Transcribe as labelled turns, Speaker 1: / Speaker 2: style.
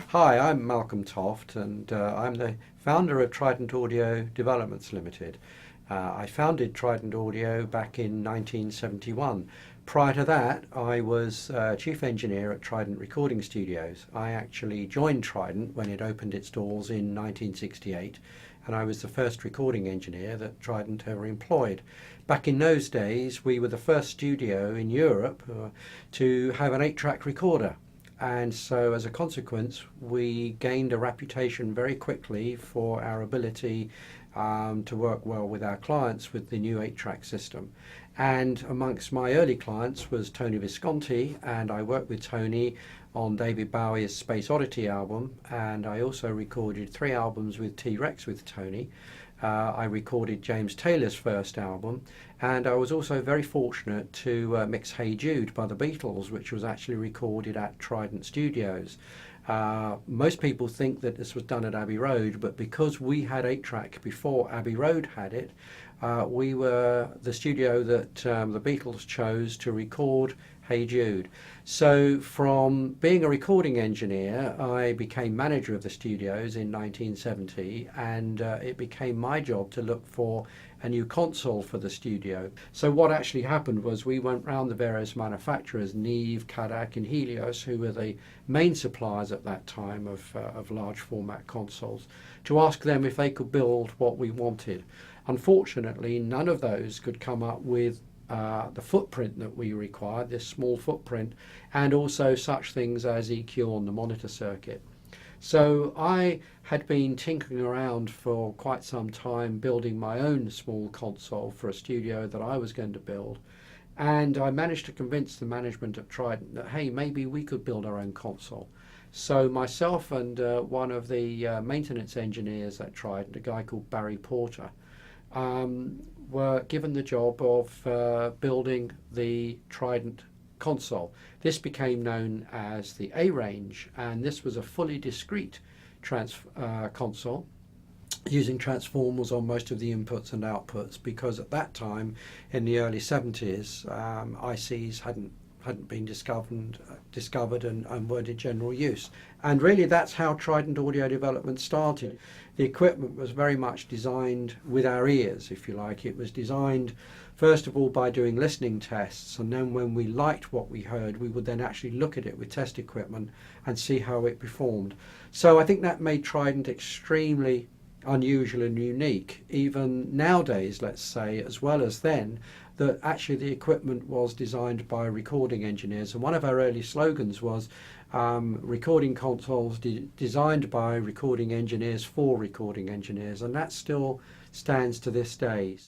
Speaker 1: Hi, I'm Malcolm Toft, and I'm the founder of Trident Audio Developments Limited. I founded Trident Audio back in 1971. Prior to that, I was chief engineer at Trident Recording Studios. I actually joined Trident when it opened its doors in 1968, and I was the first recording engineer that Trident ever employed. Back in those days, we were the first studio in Europe to have an 8-track recorder. And so as a consequence, we gained a reputation very quickly for our ability to work well with our clients with the new 8-track system. And amongst my early clients was Tony Visconti, and I worked with Tony on David Bowie's Space Oddity album, and I also recorded 3 albums with T-Rex with Tony. I recorded James Taylor's first album, and I was also very fortunate to mix Hey Jude by the Beatles, which was actually recorded at Trident Studios. Most people think that this was done at Abbey Road, but because we had 8-track before Abbey Road had it, we were the studio that the Beatles chose to record Hey Jude. So from being a recording engineer, I became manager of the studios in 1970, and it became my job to look for a new console for the studio. So what actually happened was we went round the various manufacturers, Neve, Kodak and Helios, who were the main suppliers at that time of large format consoles, to ask them if they could build what we wanted. Unfortunately, none of those could come up with the footprint that we required, this small footprint, and also such things as EQ on the monitor circuit. So I had been tinkering around for quite some time building my own small console for a studio that I was going to build, and I managed to convince the management of Trident that, hey, maybe we could build our own console. So myself and one of the maintenance engineers at Trident, a guy called Barry Porter, were given the job of building the Trident console. This became known as the A-Range, and this was a fully discrete console using transformers on most of the inputs and outputs, because at that time in the early 70s ICs hadn't been discovered and weren't in general use. And really that's how Trident Audio Development started. The equipment was very much designed with our ears, if you like. It was designed first of all by doing listening tests, and then when we liked what we heard, we would then actually look at it with test equipment and see how it performed. So I think that made Trident extremely unusual and unique, even nowadays, let's say, as well as then, that actually the equipment was designed by recording engineers. And one of our early slogans was recording consoles designed by recording engineers for recording engineers, and that still stands to this day.